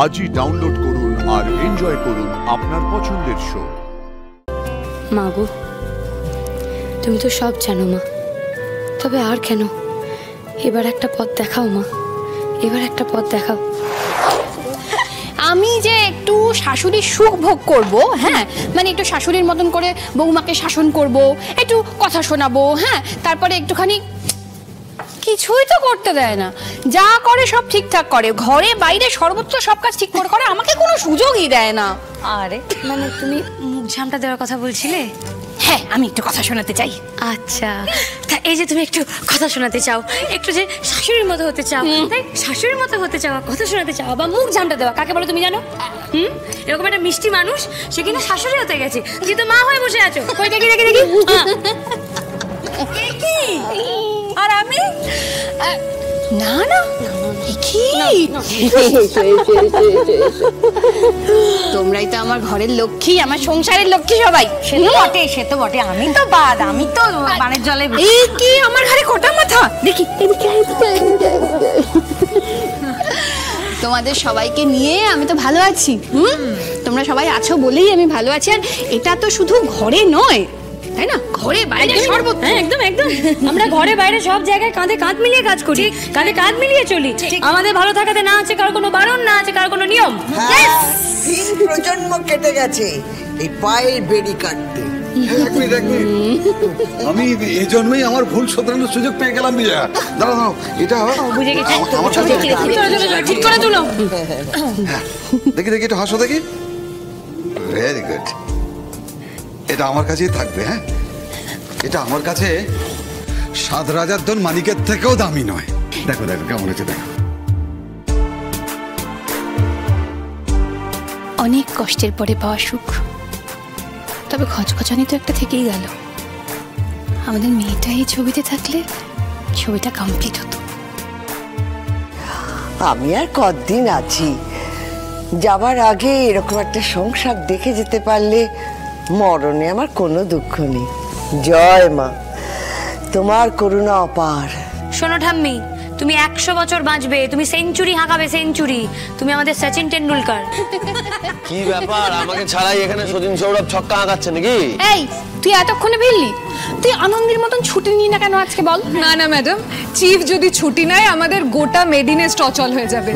আজই ডাউনলোড করুন আর এনজয় করুন আপনার পছন্দের শো। মা গো, তুমি তো সব জানো মা, তবে আর কেন, এবার একটা পথ দেখাও মা, এবার একটা পথ দেখাও। আমি যে একটু শাশুড়ির সুখ ভোগ করব, হ্যাঁ, মানে একটু শাশুড়ির মতন করে বৌমাকে শাসন করব, একটু কথা শোনাবো, হ্যাঁ, তারপরে একটুখানি, কিছুই তো করতে দেয় না। যা করে সব ঠিকঠাক করে, ঘরে বাইরে সর্বত্র সব কাজ ঠিক করে করে, আমাকে কোনো সুযোগই দেয় না। আরে মানে তুমি মুখ ঝামটা দেওয়ার কথা বলছিলে? হ্যাঁ, আমি একটু কথা শোনাতে চাই। আচ্ছা, তা এই যে তুমি একটু কথা শোনাতে চাও, একটু যে শাশুড়ির মতো হতে চাও, তাই শাশুড়ির মতো হতে চাও, কথা শোনাতে চাও, বা মুখ ঝামটা দেওয়া কাকে বলো তুমি জানো? এরকম একটা মিষ্টি মানুষ, সে কিনা শাশুড়ি হতে গেছে, তুই তো মা হয়ে বসে আছো। কই দেখি দেখি দেখি। আর আমি না না কি, তোমরাই তো আমার ঘরের লক্ষ্মী, আমার সংসারের লক্ষ্মী সবাই। সে তো বটে, সে তো বটে, আমি তো বাদ, আমি তো বানের জলে। এই কি আমার ঘরে কটা মাথা দেখি। তোমাদের সবাইকে নিয়ে আমি তো ভালো আছি। তোমরা সবাই আছো বলেই আমি ভালো আছি। আর এটা তো শুধু ঘরে নয়, তাই না, ঘরে বাইরে সর্বত্র। একদম একদম, আমরা ঘরে বাইরে সব জায়গায় কাঁধে কাঁধ মিলিয়ে কাজ করি, কাঁধে কাঁধ মিলিয়ে চলি। আমাদের ভালো থাকাতে না আছে কারো কোনো বারণ, না আছে কারো কোনো নিয়ম। 3 প্রজন্ম কেটে গেছে এই পায়ের বেড়ি কাটতে। এক মিনিট আমি এই জন্যই আমার ভুল শোধরানোর সুযোগ পেয়ে গেলাম। বিজয়া, দাঁড়াও দাঁড়াও, এটা বুঝে গেছি, আমার সাথে ঠিক করে তুলো। দেখি দেখি, একটু হাসো দেখি। ভেরি গুড, এটা আমার কাছেই থাকবে। হ্যাঁ, এটা আমার কাছে 7 রাজার ধন মানিকের থেকেও দামি নয়। দেখো দেখো কেমন হচ্ছে, দেখো। অনেক কষ্টের পরে পাওয়া সুখ, তবে খচখচানি তো একটা থেকেই গেল। আমাদের মেয়েটা এই ছবিতে থাকলে ছবিটা কমপ্লিট হতো। আমি আর কতদিন আছি, যাবার আগে এরকম একটা সংসার দেখে যেতে পারলে মরণে আমার কোনো দুঃখ নেই। জয় মা, তোমার করুণা অপার। শোনো ঠাম্মি, তুমি 100 বছর বাঁচবে, তুমি সেঞ্চুরি হাঁকাবে, সেঞ্চুরি। তুমি আমাদের সচিন টেন্ডুলকার। কি ব্যাপার, আমাকে ছাড়াই এখানে সচিন সৌরভ ছক্কা হাঁকাচ্ছে নাকি? এই তুই এতক্ষণে ভিড়লি, তুই আনন্দের মতন ছুটি নিই না কেন আজকে বল? না না ম্যাডাম, চিফ যদি ছুটি নেয় আমাদের গোটা মেডিনেস্ট অচল হয়ে যাবে।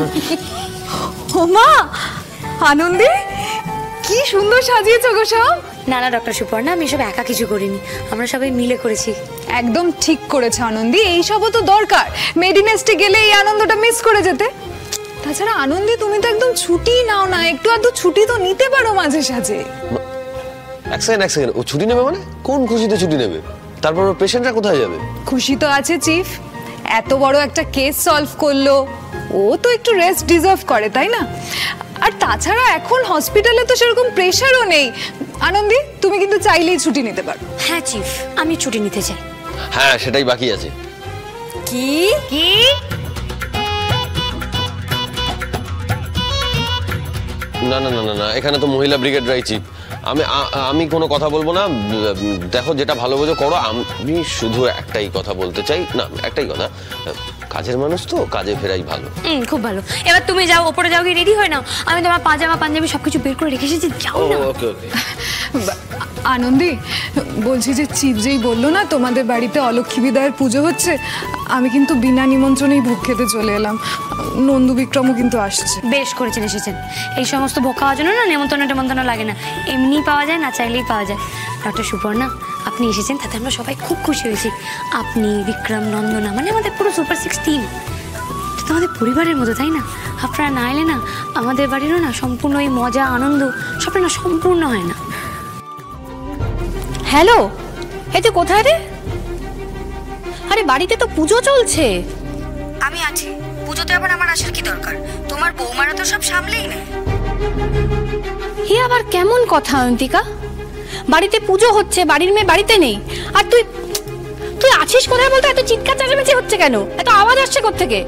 ওমা আনন্দে, কি সুন্দর সাজিয়েছো গো সব। না না ডক্টর সুপর্ণা, আমি এসব একা কিছু করিনি, আমরা সবাই মিলে করেছি। একদম ঠিক করেছে আনন্দী, এই সবও তো দরকার। মেডিনেস্টে গেলে এই আনন্দটা মিস করে যেতে। তাছাড়া আনন্দী, তুমি তো একদম ছুটি নাও না, একটু আধটু ছুটি তো নিতে পারো মাঝে সাঝে। এক সেকেন্ড, ও ছুটি নেবে মানে? কোন খুশিতে ছুটি নেবে? তারপর ওর পেশেন্টরা কোথায় যাবে? খুশি তো আছে চিফ, এত বড় একটা কেস সলভ করলো, ও তো একটু রেস্ট ডিজার্ভ করে, তাই না? আর তাছাড়া এখন হসপিটালে তো সেরকম প্রেশারও নেই। আনন্দী, তুমি কিন্তু চাইলেই ছুটি নিতে পারো। হ্যাঁ চিফ, আমি ছুটি নিতে চাই। হ্যাঁ, সেটাই বাকি আছে। কি কি? না না না না না, এখানে তো মহিলা ব্রিগেড চিফ। আমি কোনো কথা বলবো না। দেখো, যেটা ভালো বোঝো করো। আমি শুধু একটাই কথা বলতে চাই, না একটাই কথা, কাজের মানুষ তো কাজে ফেরাই ভালো। খুব ভালো। এবার তুমি যাও, ওপরে যাও, গিয়ে রেডি হয়ে নাও। আমি তোমার পাজামা পাঞ্জাবি সবকিছু বের করে রেখে এসেছি, যাও না। ওকে ওকে। আনন্দী, বলছি যে চিফ যেই বললো না তোমাদের বাড়িতে অলক্ষ্মী বিদায়ের পুজো হচ্ছে, আমি কিন্তু বিনা নিমন্ত্রণেই ভোগ খেতে চলে এলাম। নন্দু বিক্রমও কিন্তু আসছে। বেশ করেছেন এসেছেন। এই সমস্ত ভোগ খাওয়ার জন্য না নেমন্তন্ন লাগে না, এমনি পাওয়া যায়, না চাইলেই পাওয়া যায়। ডক্টর সুপর্ণা, আপনি এসেছেন, তাতে আমরা সবাই খুব খুশি হয়েছি। আপনি, বিক্রম, নন্দনা, মানে আমাদের পুরো সুপার 6 টিম। তো আমাদের পরিবারের মতো, তাই না? আপনারা না এলে না আমাদের বাড়িরও না সম্পূর্ণ এই মজা আনন্দ সবটা না সম্পূর্ণ হয় না। হ্যালো, এই তুই কোথায় রে? আরে বাড়িতে তো পুজো চলছে। আমি আছি, পুজোতে আবার আমার আসার কি দরকার? তোমার বৌমারা তো সব সামলেই নেয়। হে আবার কেমন কথা অন্তিকা? বাড়িতে পুজো হচ্ছে, বাড়ির মেয়ে বাড়িতে নেই, আর তুই তুই আছিস কোথায় বলতো? এত চিৎকার চেঁচামেচি হচ্ছে কেন? এত আওয়াজ আসছে কোত্থেকে?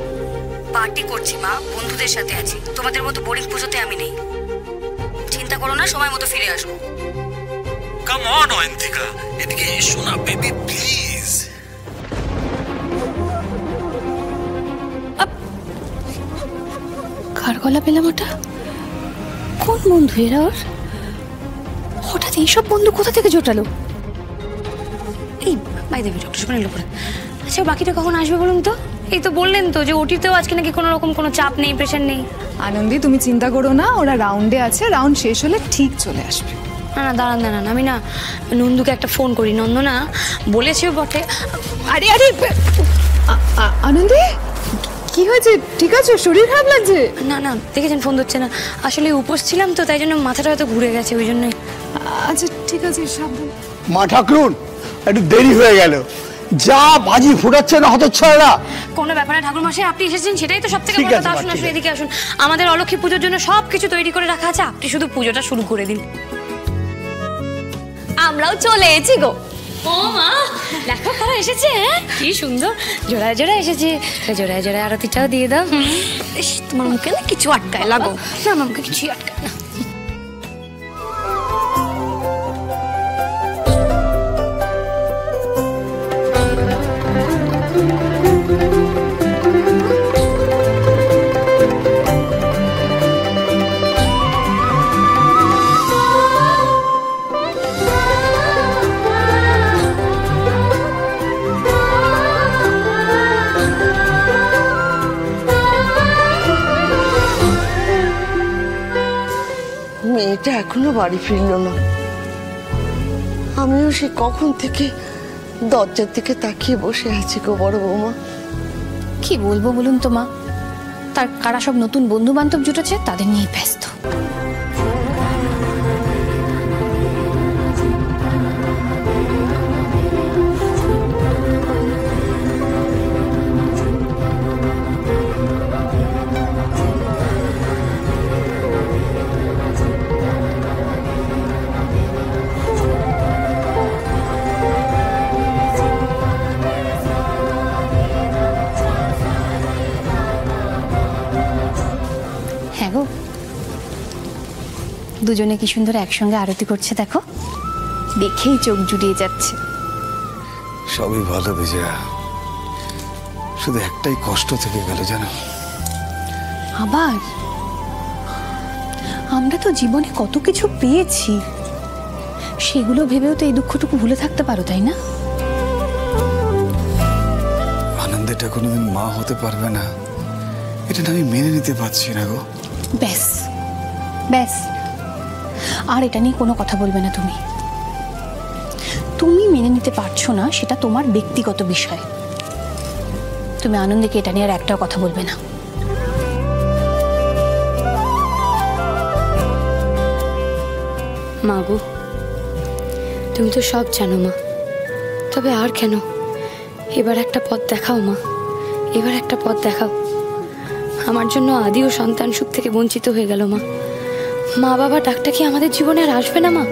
পার্টি করছি মা, বন্ধুদের সাথে আছি। তোমাদের মতো বোরিং পুজোতে আমি নেই। চিন্তা করো না, সময় মতো ফিরে আসবো। কাম অন অন্তিকা, এদিকে এসো না বেবি প্লিজ। কার গলা পেলাম ওটা? কোন বন্ধু এরা ওর? হঠাৎ এইসব বন্ধু কোথা থেকে জোটালো? এই বাই দেবে ডক্টর সুপর্ণা এলো পরে। আচ্ছা বাকিটা কখন আসবে বলুন তো? এই তো বললেন তো যে ওটিতেও আজকে নাকি কোনো রকম কোনো চাপ নেই, প্রেশার নেই। আনন্দি তুমি চিন্তা করো না, ওরা রাউন্ডে আছে, রাউন্ড শেষ হলে ঠিক চলে আসবে। না না দাঁড়ান দাঁড়ান, আমি না নন্দুকে একটা ফোন করি। নন্দনা বলেছেও বটে। আরে আরে আনন্দি কি হয়েছে? ঠিক আছে? শরীর খারাপ লাগছে? না না দেখেছেন ফোন ধরছে না, আসলে উপোস ছিলাম তো তাই জন্য মাথাটা হয়তো ঘুরে গেছে, ওই জন্যই। আচ্ছা ঠিক আছে, সাবধান। মা ঠাকুরুন একটু দেরি হয়ে গেল, যা বাজি ফুটাচ্ছে না হতচ্ছাড়া। কোনো ব্যাপার না ঠাকুর মশাই, আপনি এসেছেন সেটাই তো সব থেকে ঠিক বড় আছে, কথা। মা, আসুন ঠিক আসুন আছে। এদিকে আসুন, আমাদের অলক্ষ্মী পুজোর জন্য সব কিছু তৈরি করে রাখা আছে, আপনি শুধু পুজোটা শুরু করে দিন। আমরাও চলে এসেছি গো। ও মা দেখো কারা এসেছে, হ্যাঁ কি সুন্দর জোড়ায় জোড়ায় এসেছে। জোড়ায় জোড়ায় আরতিটাও দিয়ে দাও। ইস, তোমার মুখে না কিছু আটকায় লাগো। না আমাকে কিছুই আটকায় না। মেয়েটা এখনো বাড়ি ফিরল না। আমিও সে কখন থেকে দরজার দিকে তাকিয়ে বসে আছি গো বড় বৌমা। কি বলবো বলুন তো মা, তার কারা সব নতুন বন্ধু বান্ধব জুটেছে তাদের নিয়ে ব্যস্ত। হ্যাঁ গো, দুজনে কি সুন্দর একসঙ্গে আরতি করছে দেখো, দেখেই চোখ জুড়িয়ে যাচ্ছে। সবই ভালো বিজয়া, শুধু একটাই কষ্ট থেকে গেল জানো। আবার আমরা তো জীবনে কত কিছু পেয়েছি, সেগুলো ভেবেও তো এই দুঃখটুকু ভুলে থাকতে পারো তাই না? আনন্দেটা কোনোদিন মা হতে পারবে না, এটা আমি মেনে নিতে পারছি না গো। ব্যাস ব্যাস, আর এটা নিয়ে কোনো কথা বলবে না তুমি। তুমি মেনে নিতে পারছো না সেটা তোমার ব্যক্তিগত বিষয়, তুমি আনন্দকে এটা নিয়ে আর একটাও কথা বলবে না। মা গো তুমি তো সব জানো মা, তবে আর কেন, এবার একটা পথ দেখাও মা, এবার একটা পথ দেখাও। আমার জন্য আদি ও সন্তান সুখ থেকে বঞ্চিত হয়ে গেল মা। মা বাবা ডাকটা কি আমাদের জীবনে আর আসবে না মা?